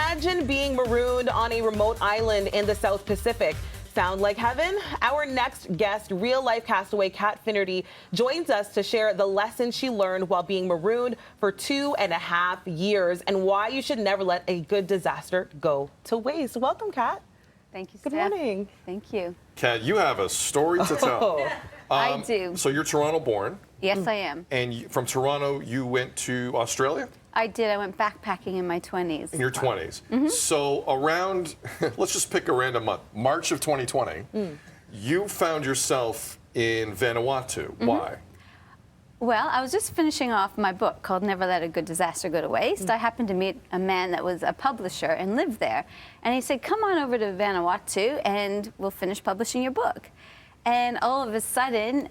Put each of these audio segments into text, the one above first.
Imagine being marooned on a remote island in the South Pacific. Sound like heaven? Our next guest, real-life castaway Kat Finnerty, joins us to share the lessons she learned while being marooned for 2.5 years and why you should never let a good disaster go to waste. Welcome, Kat. Thank you, Good Steph. morning. Thank you. Kat, you have a story to tell. I do. So you're Toronto-born. Yes, I am. And from Toronto, you went to Australia? I did. I went backpacking in my 20s. In your 20s. So around, let's just pick a random month, March of 2020, you found yourself in Vanuatu. Why? Well, I was just finishing off my book called Never Let a Good Disaster Go to Waste. I happened to meet a man that was a publisher and lived there. And he said, come on over to Vanuatu and we'll finish publishing your book. And all of a sudden,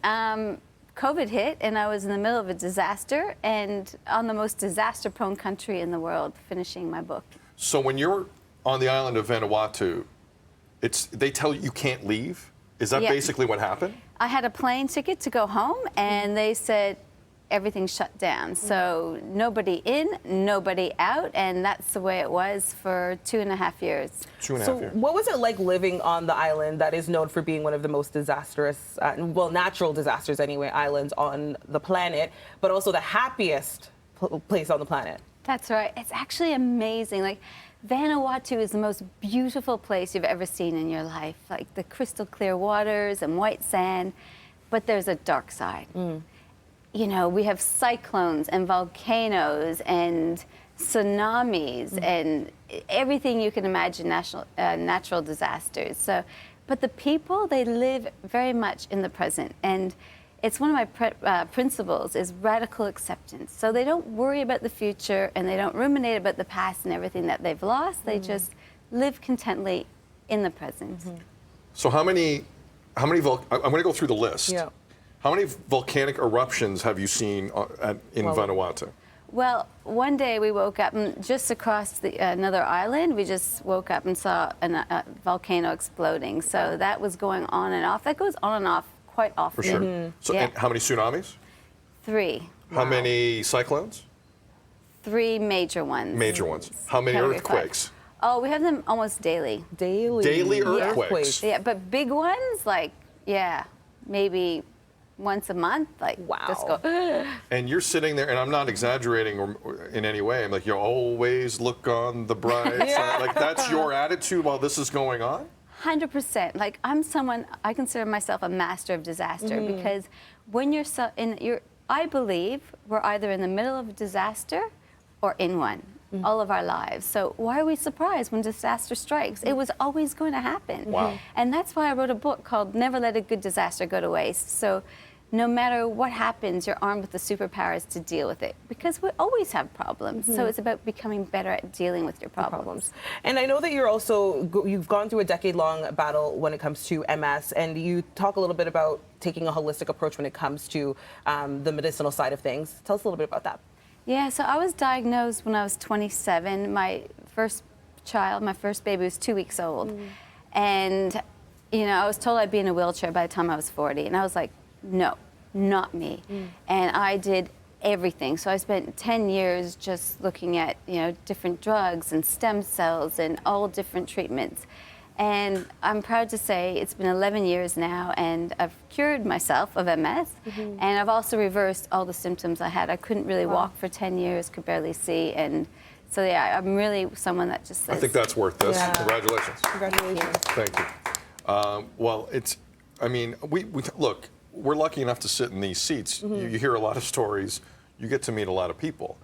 COVID hit and I was in the middle of a disaster and on the most disaster-prone country in the world, finishing my book. So when you're on the island of Vanuatu, they tell you can't leave? Is that basically what happened? I had a plane ticket to go home, and they said everything shut down. So nobody in, nobody out, and that's the way it was for 2.5 years. 2.5 years. What was it like living on the island that is known for being one of the most disastrous, well, natural disasters anyway, islands on the planet, but also the happiest place on the planet? That's right. It's actually amazing. Like, Vanuatu is the most beautiful place you've ever seen in your life. Like the crystal clear waters and white sand, but there's a dark side. You know, we have cyclones and volcanoes and tsunamis and everything you can imagine, natural disasters. So, but the people, they live very much in the present. And it's one of my principles is radical acceptance. So they don't worry about the future and they don't ruminate about the past and everything that they've lost. They just live contently in the present. So I'm going to go through the list. Yeah. How many volcanic eruptions have you seen in Vanuatu? Well, one day we woke up and just across another island, we just woke up and saw a volcano exploding. So that was going on and off. That goes on and off quite often. For sure. So and how many tsunamis? 3. How many cyclones? 3 major ones. Major ones. How many Category earthquakes? 5. Oh, we have them almost daily. Daily earthquakes? Yeah, but big ones, like, maybe once a month, like, just go. And you're sitting there, and I'm not exaggerating or in any way. I'm like, you always look on the bright side. Like, that's your attitude while this is going on? 100%. Like, I'm someone, I consider myself a master of disaster because when you're I believe we're either in the middle of a disaster or in one all of our lives. So why are we surprised when disaster strikes? It was always going to happen. Wow. And that's why I wrote a book called Never Let a Good Disaster Go to Waste. So no matter what happens, you're armed with the superpowers to deal with it. Because we always have problems. So it's about becoming better at dealing with your problems. And I know that you've gone through a decade-long battle when it comes to MS, and you talk a little bit about taking a holistic approach when it comes to the medicinal side of things. Tell us a little bit about that. Yeah, so I was diagnosed when I was 27. My first child, my first baby, was 2 weeks old. And, you know, I was told I'd be in a wheelchair by the time I was 40. And I was like, no, not me. And I did everything. So I spent 10 years just looking at, you know, different drugs and stem cells and all different treatments. And I'm proud to say it's been 11 years now, and I've cured myself of MS, and I've also reversed all the symptoms I had. I couldn't really walk for 10 years, could barely see, and so yeah, I'm really someone that just says... I think that's worth this. Yeah. Congratulations. Congratulations. Thank you. Well, I mean, look, we're lucky enough to sit in these seats. You hear a lot of stories. You get to meet a lot of people.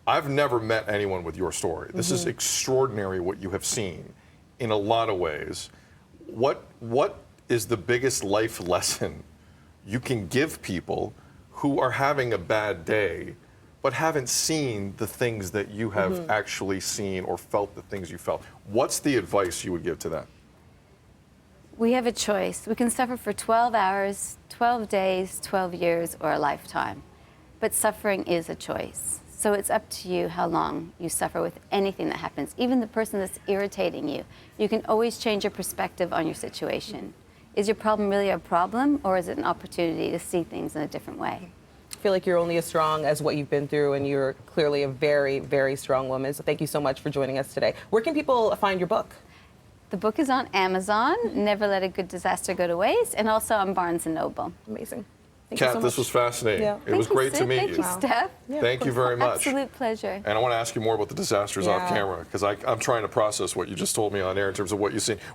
I've never met anyone with your story. This is extraordinary what you have seen in a lot of ways. What is the biggest life lesson you can give people who are having a bad day but haven't seen the things that you have actually seen or felt the things you felt? What's the advice you would give to that? We have a choice. We can suffer for 12 hours, 12 days, 12 years, or a lifetime. But suffering is a choice. So it's up to you how long you suffer with anything that happens. Even the person that's irritating you, you can always change your perspective on your situation. Is your problem really a problem, or is it an opportunity to see things in a different way? feel like you're only as strong as what you've been through, and you're clearly a very, very strong woman. So thank you so much for joining us today. Where can people find your book? The book is on Amazon, Never Let a Good Disaster Go to Waste, and also on Barnes & Noble. Amazing. Thank you Kat, so this much. was fascinating. Yeah. It was great to meet Thank you, Wow. Steph. Yeah, Thank you very much. Absolute pleasure. And I want to ask you more about the disasters off Yeah. camera, because I'm trying to process what you just told me on air in terms of what you've seen.